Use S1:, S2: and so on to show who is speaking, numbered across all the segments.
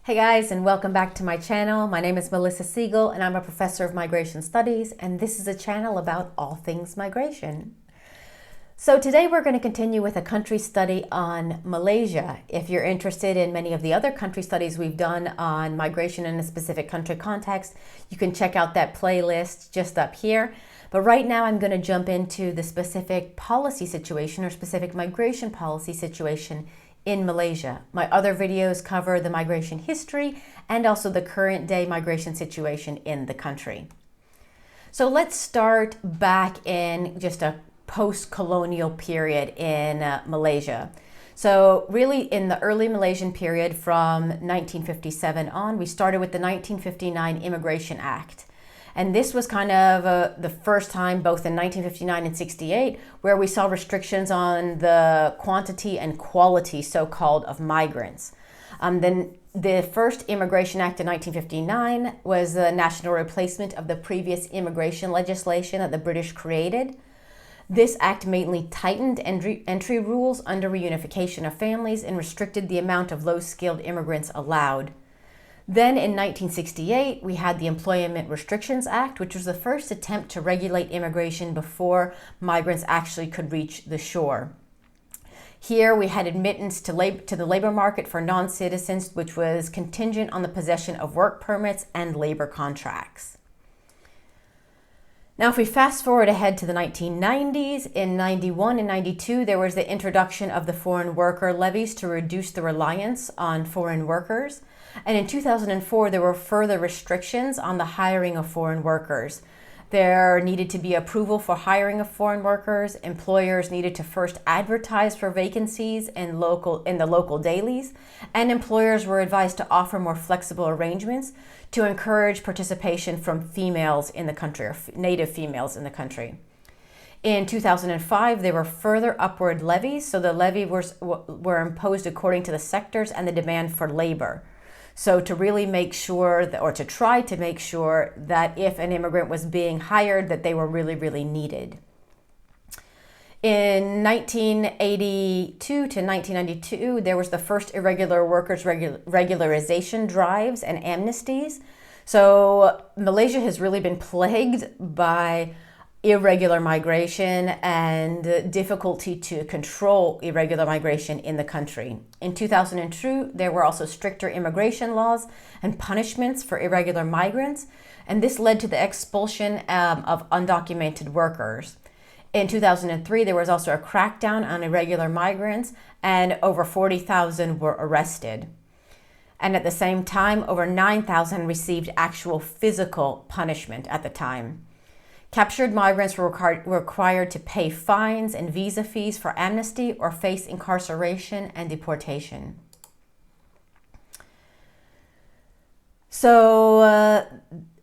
S1: Hey guys, and welcome back to my channel. My name is Melissa Siegel and I'm a professor of migration studies, and this is a channel about all things migration. So today we're going to continue with a country study on Malaysia. If you're interested in many of the other country studies we've done on migration in a specific country context, you can check out that playlist just up here. But right now I'm going to jump into the specific policy situation or specific migration policy situation in Malaysia. My other videos cover the migration history and also the current day migration situation in the country. So let's start back in just a post-colonial period in Malaysia. So really in the early Malaysian period from 1957 on, we started with the 1959 Immigration Act. And this was kind of the first time, both in 1959 and 68, where we saw restrictions on the quantity and quality, so-called, of migrants. Then the first Immigration Act in 1959 was the national replacement of the previous immigration legislation that the British created. This act mainly tightened entry rules under reunification of families and restricted the amount of low-skilled immigrants allowed. Then in 1968, we had the Employment Restrictions Act, which was the first attempt to regulate immigration before migrants actually could reach the shore. Here we had admittance to the labor market for non-citizens, which was contingent on the possession of work permits and labor contracts. Now, if we fast forward ahead to the 1990s, in 91 and 92, there was the introduction of the foreign worker levies to reduce the reliance on foreign workers. And in 2004, there were further restrictions on the hiring of foreign workers. There needed to be approval for hiring of foreign workers. Employers needed to first advertise for vacancies in the local dailies, and employers were advised to offer more flexible arrangements to encourage participation from females in the country, or native females in the country. In 2005, there were further upward levies, so the levies were imposed according to the sectors and the demand for labor. So to really make sure, or to try to make sure that if an immigrant was being hired, that they were really, really needed. In 1982 to 1992, there was the first irregular workers regularization drives and amnesties. So Malaysia has really been plagued by irregular migration and difficulty to control irregular migration in the country. In 2002, there were also stricter immigration laws and punishments for irregular migrants, and this led to the expulsion of undocumented workers. In 2003, there was also a crackdown on irregular migrants, and over 40,000 were arrested. And at the same time, over 9,000 received actual physical punishment at the time. Captured migrants were required to pay fines and visa fees for amnesty or face incarceration and deportation. So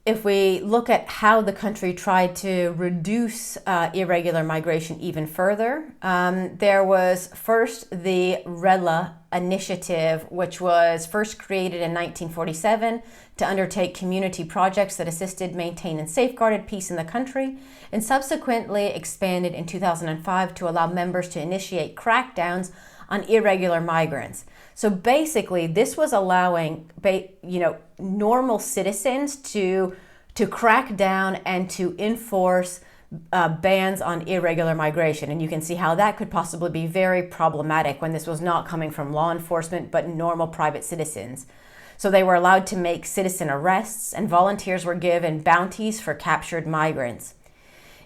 S1: if we look at how the country tried to reduce irregular migration even further, there was first the RELA initiative, which was first created in 1947 to undertake community projects that assisted maintain and safeguarded peace in the country, and subsequently expanded in 2005 to allow members to initiate crackdowns on irregular migrants. So basically, this was allowing normal citizens to crack down and to enforce bans on irregular migration. And you can see how that could possibly be very problematic when this was not coming from law enforcement, but normal private citizens. So they were allowed to make citizen arrests, and volunteers were given bounties for captured migrants.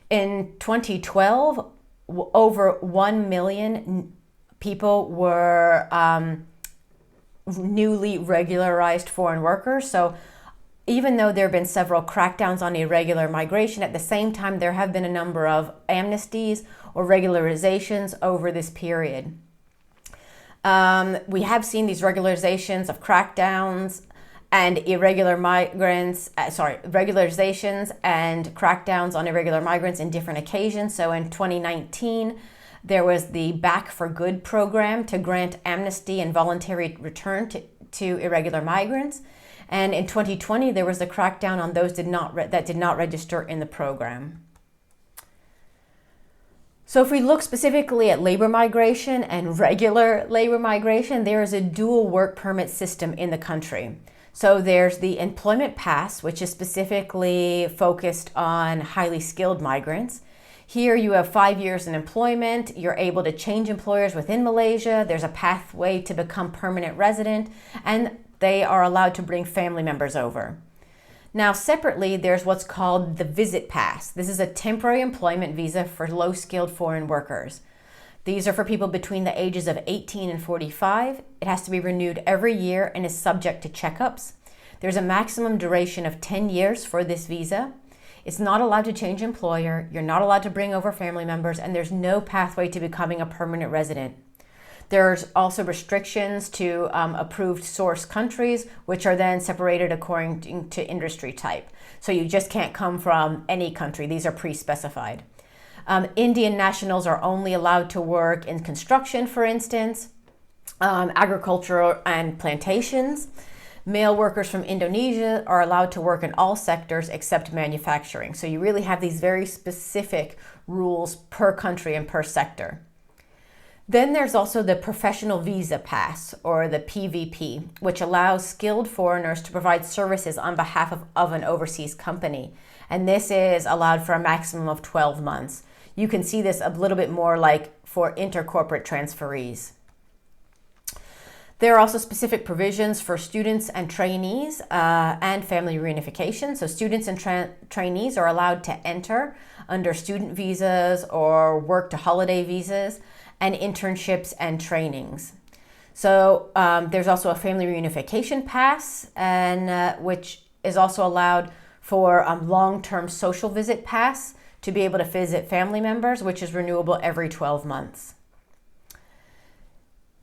S1: In 2012, over 1 million people were newly regularized foreign workers. So even though there have been several crackdowns on irregular migration, at the same time, there have been a number of amnesties or regularizations over this period. We have seen these regularizations of crackdowns and regularizations and crackdowns on irregular migrants in different occasions. So in 2019, there was the Back for Good program to grant amnesty and voluntary return to irregular migrants. And in 2020, there was a crackdown on those that did not register in the program. So if we look specifically at labor migration and regular labor migration, there is a dual work permit system in the country. So there's the employment pass, which is specifically focused on highly skilled migrants. Here you have 5 years in employment, you're able to change employers within Malaysia, there's a pathway to become permanent resident, and they are allowed to bring family members over. Now separately, there's what's called the visit pass. This is a temporary employment visa for low-skilled foreign workers. These are for people between the ages of 18 and 45. It has to be renewed every year and is subject to checkups. There's a maximum duration of 10 years for this visa. It's not allowed to change employer, you're not allowed to bring over family members, and there's no pathway to becoming a permanent resident. There's also restrictions to approved source countries, which are then separated according to industry type. So you just can't come from any country. These are pre-specified. Indian nationals are only allowed to work in construction, for instance, agriculture and plantations. Male workers from Indonesia are allowed to work in all sectors except manufacturing. So you really have these very specific rules per country and per sector. Then there's also the professional visa pass, or the PVP, which allows skilled foreigners to provide services on behalf of an overseas company. And this is allowed for a maximum of 12 months. You can see this a little bit more like for intercorporate transferees. There are also specific provisions for students and trainees and family reunification. So students and trainees are allowed to enter under student visas or work to holiday visas, and internships and trainings. So there's also a family reunification pass, and which is also allowed for long-term social visit pass to be able to visit family members, which is renewable every 12 months.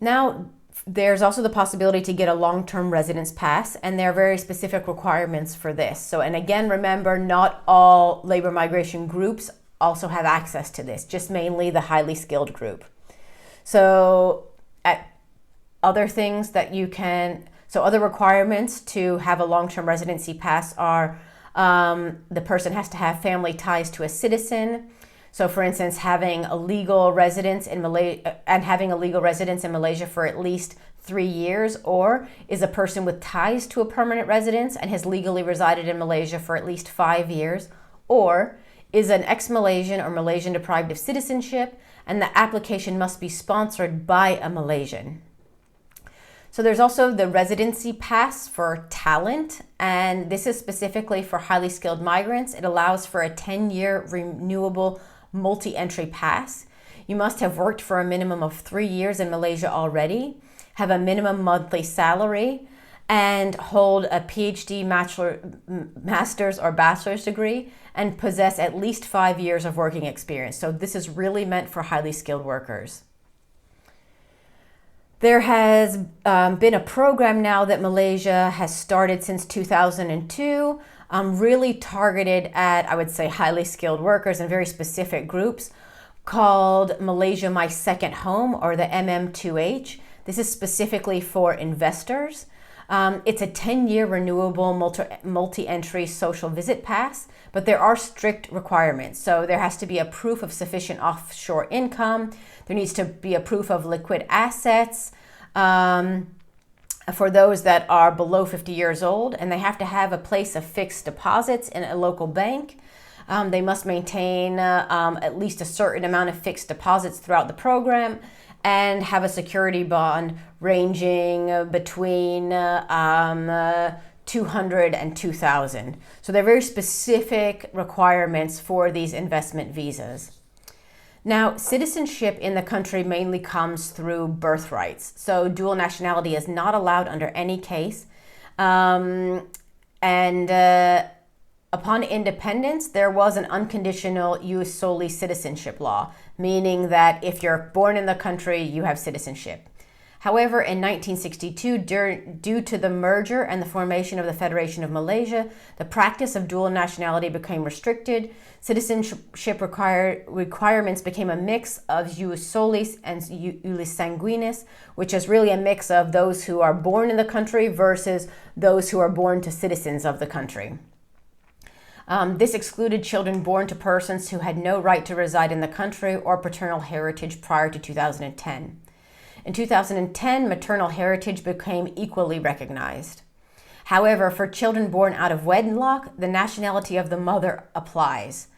S1: Now, there's also the possibility to get a long-term residence pass, and there are very specific requirements for this. So, and again, remember, not all labor migration groups also have access to this, just mainly the highly skilled group. So, other things that you can, so other requirements to have a long-term residency pass are the person has to have family ties to a citizen. So for instance, having a legal residence in Malaysia for at least 3 years, or is a person with ties to a permanent residence and has legally resided in Malaysia for at least 5 years, or is an ex-Malaysian or Malaysian deprived of citizenship, and the application must be sponsored by a Malaysian. So there's also the residency pass for talent, and this is specifically for highly skilled migrants. It allows for a 10-year renewable multi-entry pass. You must have worked for a minimum of 3 years in Malaysia already, have a minimum monthly salary, and hold a PhD, master's or bachelor's degree, and possess at least 5 years of working experience. So this is really meant for highly skilled workers. There has been a program now that Malaysia has started since 2002, really targeted at, I would say, highly skilled workers and very specific groups, called Malaysia My Second Home, or the MM2H. This is specifically for investors. It's a 10-year renewable multi-entry social visit pass, but there are strict requirements. So there has to be a proof of sufficient offshore income. There needs to be a proof of liquid assets for those that are below 50 years old, and they have to have a place of fixed deposits in a local bank. They must maintain at least a certain amount of fixed deposits throughout the program, and have a security bond ranging between 200 and 2,000. So they're very specific requirements for these investment visas. Now, citizenship in the country mainly comes through birthrights. So dual nationality is not allowed under any case. Upon independence, there was an unconditional jus soli citizenship law, meaning that if you're born in the country, you have citizenship. However, in 1962, due to the merger and the formation of the Federation of Malaysia, the practice of dual nationality became restricted. Citizenship requirements became a mix of jus solis and iuris sanguinis, which is really a mix of those who are born in the country versus those who are born to citizens of the country. This excluded children born to persons who had no right to reside in the country or paternal heritage prior to 2010. In 2010, maternal heritage became equally recognized. However, for children born out of wedlock, the nationality of the mother applies.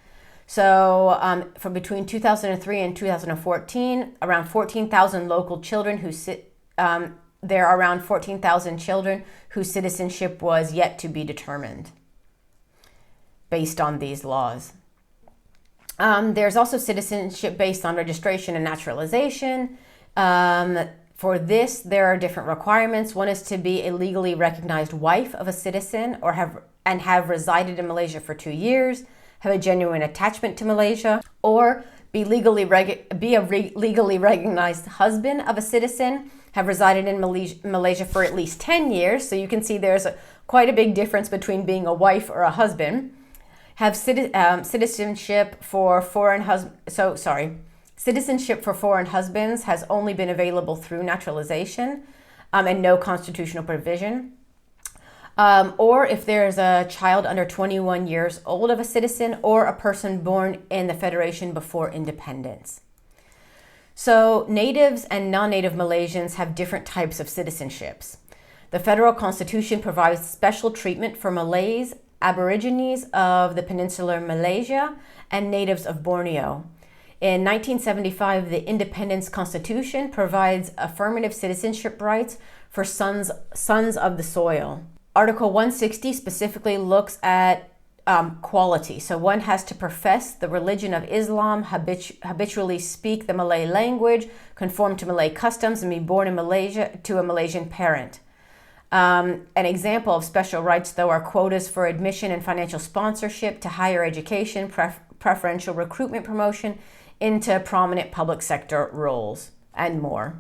S1: So from between 2003 and 2014, around 14,000 local children there are around 14,000 children whose citizenship was yet to be determined based on these laws. There's also citizenship based on registration and naturalization. For this, there are different requirements. One is to be a legally recognized wife of a citizen or have resided in Malaysia for 2 years, have a genuine attachment to Malaysia, or be a legally recognized husband of a citizen, have resided in Malaysia for at least 10 years. So you can see there's quite a big difference between being a wife or a husband. Have citizenship for foreign Citizenship for foreign husbands has only been available through naturalization and no constitutional provision. Or if there's a child under 21 years old of a citizen or a person born in the Federation before independence. So natives and non-native Malaysians have different types of citizenships. The federal constitution provides special treatment for Malays, Aborigines of the Peninsular Malaysia, and natives of Borneo. In 1975, the Independence Constitution provides affirmative citizenship rights for sons of the soil. Article 160 specifically looks at quality. So one has to profess the religion of Islam, habitually speak the Malay language, conform to Malay customs, and be born in Malaysia to a Malaysian parent. An example of special rights, though, are quotas for admission and financial sponsorship to higher education, preferential recruitment promotion into prominent public sector roles, and more.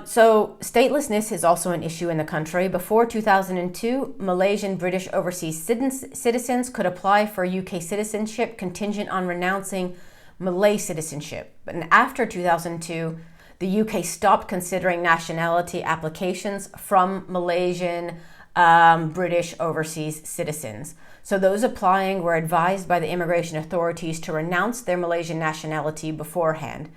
S1: So statelessness is also an issue in the country. Before 2002, Malaysian British overseas citizens could apply for UK citizenship contingent on renouncing Malay citizenship. And after 2002, the UK stopped considering nationality applications from Malaysian British overseas citizens. So those applying were advised by the immigration authorities to renounce their Malaysian nationality beforehand.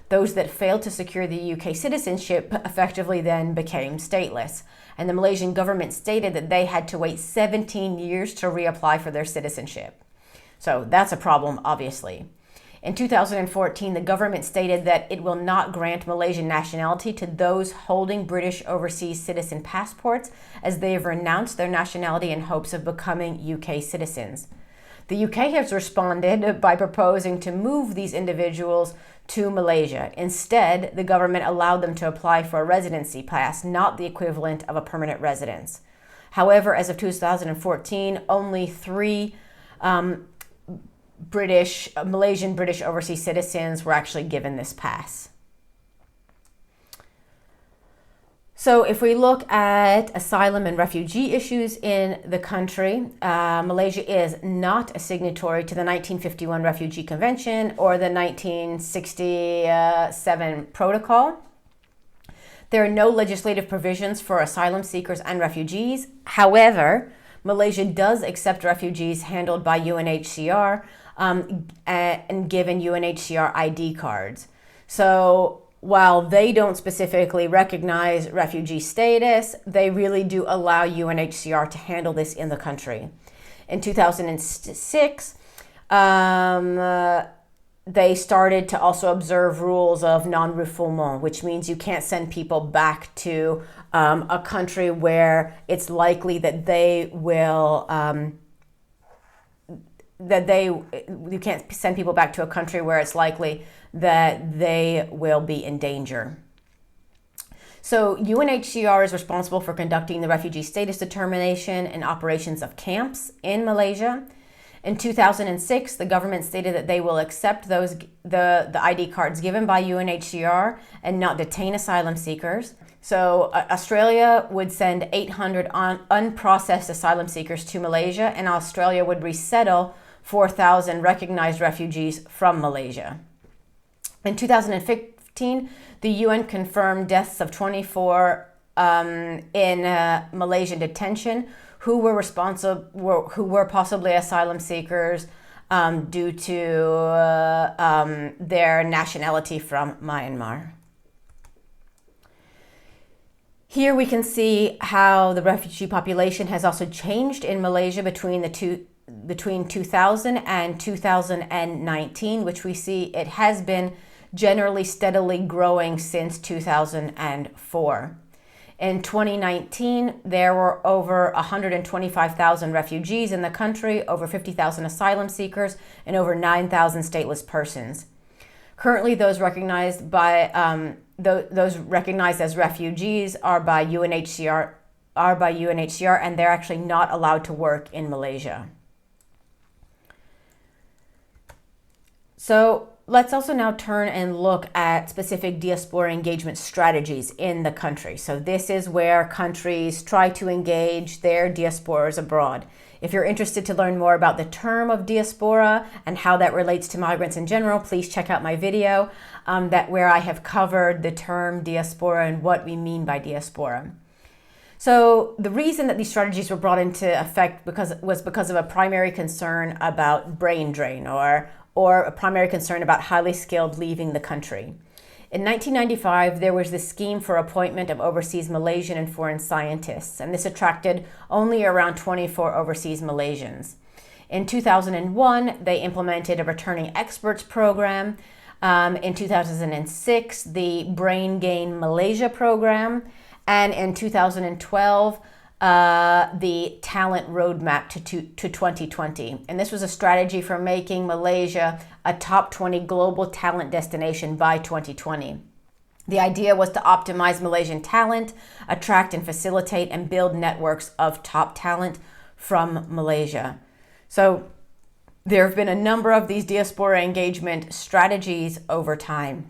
S1: Those that failed to secure the UK citizenship effectively then became stateless. And the Malaysian government stated that they had to wait 17 years to reapply for their citizenship. So that's a problem, obviously. In 2014, the government stated that it will not grant Malaysian nationality to those holding British overseas citizen passports, as they have renounced their nationality in hopes of becoming UK citizens. The UK has responded by proposing to move these individuals to Malaysia. Instead, the government allowed them to apply for a residency pass, not the equivalent of a permanent residence. However, as of 2014, only 3 Malaysian British overseas citizens were actually given this pass. So if we look at asylum and refugee issues in the country, Malaysia is not a signatory to the 1951 Refugee Convention or the 1967 Protocol. There are no legislative provisions for asylum seekers and refugees. However, Malaysia does accept refugees handled by UNHCR and given UNHCR ID cards. So while they don't specifically recognize refugee status, they really do allow UNHCR to handle this in the country. In 2006, they started to also observe rules of non-refoulement, which means you can't send people back to a country where it's likely that you can't send people back to a country where it's likely that they will be in danger. So UNHCR is responsible for conducting the refugee status determination and operations of camps in Malaysia. In 2006, the government stated that they will accept the ID cards given by UNHCR and not detain asylum seekers. So Australia would send 800 unprocessed asylum seekers to Malaysia, and Australia would resettle 4,000 recognized refugees from Malaysia. In 2015, the UN confirmed deaths of 24 in Malaysian detention who were responsible, who were possibly asylum seekers due to their nationality from Myanmar. Here we can see how the refugee population has also changed in Malaysia between 2000 and 2019, which we see it has been generally steadily growing since 2004. In 2019, there were over 125,000 refugees in the country, over 50,000 asylum seekers, and over 9,000 stateless persons. Currently, those recognized as refugees are by UNHCR, and they're actually not allowed to work in Malaysia. So let's also now turn and look at specific diaspora engagement strategies in the country. So this is where countries try to engage their diasporas abroad. If you're interested to learn more about the term of diaspora and how that relates to migrants in general, please check out my video where I have covered the term diaspora and what we mean by diaspora. So the reason that these strategies were brought into effect was because of a primary concern about brain drain or a primary concern about highly skilled leaving the country. In 1995, there was this scheme for appointment of overseas Malaysian and foreign scientists, and this attracted only around 24 overseas Malaysians. In 2001, they implemented a returning experts program. In 2006, the Brain Gain Malaysia program, and in 2012, the talent roadmap to 2020. And this was a strategy for making Malaysia a top 20 global talent destination by 2020. The idea was to optimize Malaysian talent, attract and facilitate and build networks of top talent from Malaysia. So there have been a number of these diaspora engagement strategies over time.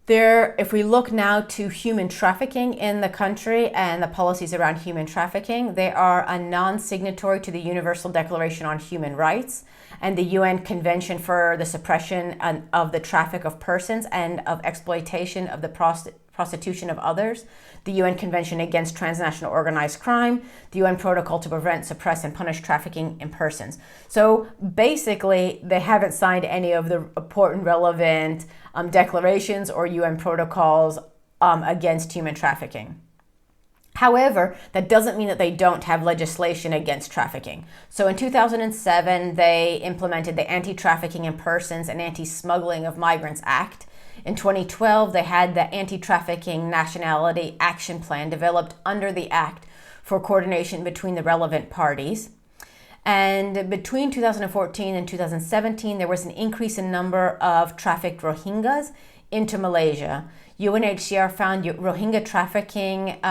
S1: If we look now to human trafficking in the country and the policies around human trafficking, they are a non-signatory to the Universal Declaration on Human Rights and the UN Convention for the Suppression of the Traffic of Persons and of Exploitation of the Prostitution of Others, the UN Convention Against Transnational Organized Crime, the UN Protocol to Prevent, Suppress, and Punish Trafficking in Persons. So basically, they haven't signed any of the important relevant declarations or UN protocols against human trafficking. However, that doesn't mean that they don't have legislation against trafficking. So in 2007, they implemented the Anti-Trafficking in Persons and Anti-Smuggling of Migrants Act. In 2012, they had the Anti-Trafficking Nationality Action Plan developed under the Act for coordination between the relevant parties. And between 2014 and 2017, there was an increase in number of trafficked Rohingyas into Malaysia. UNHCR found Rohingya trafficking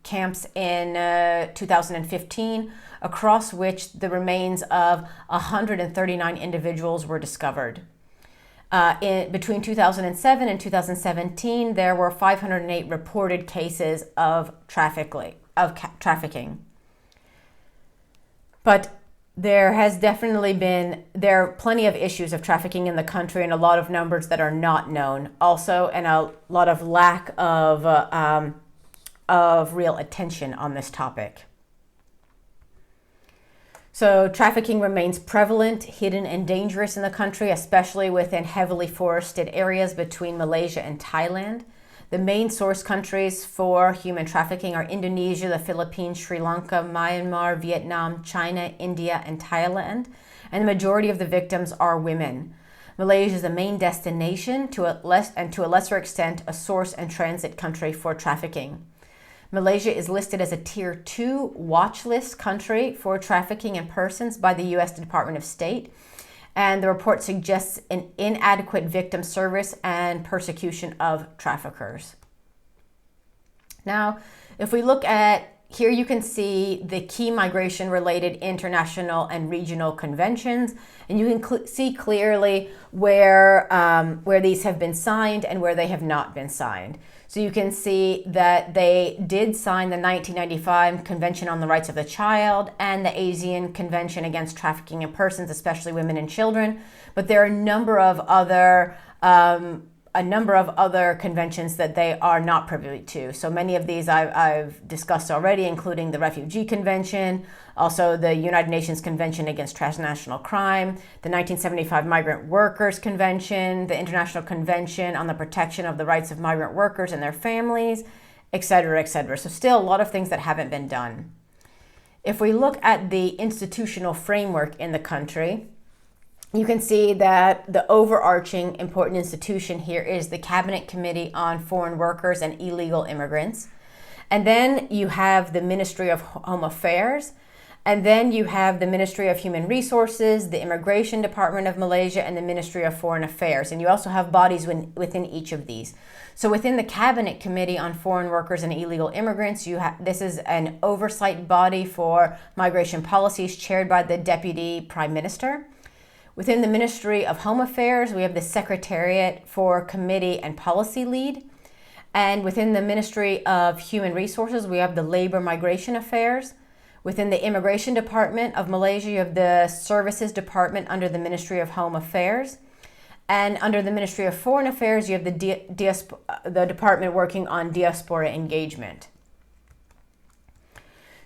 S1: camps in 2015, across which the remains of 139 individuals were discovered. Between 2007 and 2017, there were 508 reported cases of trafficking. But there are plenty of issues of trafficking in the country and a lot of numbers that are not known also, and a lot of lack of real attention on this topic. So trafficking remains prevalent, hidden, and dangerous in the country, especially within heavily forested areas between Malaysia and Thailand. The main source countries for human trafficking are Indonesia, the Philippines, Sri Lanka, Myanmar, Vietnam, China, India, and Thailand. And the majority of the victims are women. Malaysia is the main destination and to a lesser extent, a source and transit country for trafficking. Malaysia is listed as a Tier 2 watch list country for trafficking in persons by the U.S. Department of State. And the report suggests an inadequate victim service and persecution of traffickers. Now, if we look at here, you can see the key migration-related international and regional conventions, and you can see clearly where these have been signed and where they have not been signed. So you can see that they did sign the 1995 Convention on the Rights of the Child and the ASEAN Convention Against Trafficking in Persons, especially women and children. But there are a number of other a number of other conventions that they are not privy to. So many of these I've discussed already, including the Refugee Convention, also the United Nations Convention Against Transnational Crime, the 1975 Migrant Workers Convention, the International Convention on the Protection of the Rights of Migrant Workers and Their Families, etc., etc. So still a lot of things that haven't been done. If we look at the institutional framework in the country, you can see that the overarching important institution here is the Cabinet Committee on Foreign Workers and Illegal Immigrants. And then you have the Ministry of Home Affairs. And then you have the Ministry of Human Resources, the Immigration Department of Malaysia, and the Ministry of Foreign Affairs. And you also have bodies within each of these. So within the Cabinet Committee on Foreign Workers and Illegal Immigrants, this is an oversight body for migration policies chaired by the Deputy Prime Minister. Within the Ministry of Home Affairs, we have the Secretariat for Committee and Policy Lead. And within the Ministry of Human Resources, we have the Labor Migration Affairs. Within the Immigration Department of Malaysia, you have the Services Department under the Ministry of Home Affairs. And under the Ministry of Foreign Affairs, you have the department working on Diaspora Engagement.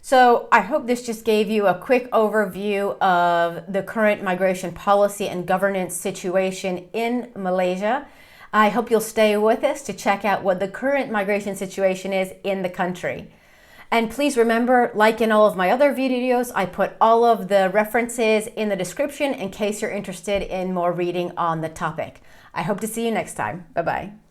S1: So I hope this just gave you a quick overview of the current migration policy and governance situation in Malaysia. I hope you'll stay with us to check out what the current migration situation is in the country. And please remember, like in all of my other videos, I put all of the references in the description in case you're interested in more reading on the topic. I hope to see you next time. Bye-bye.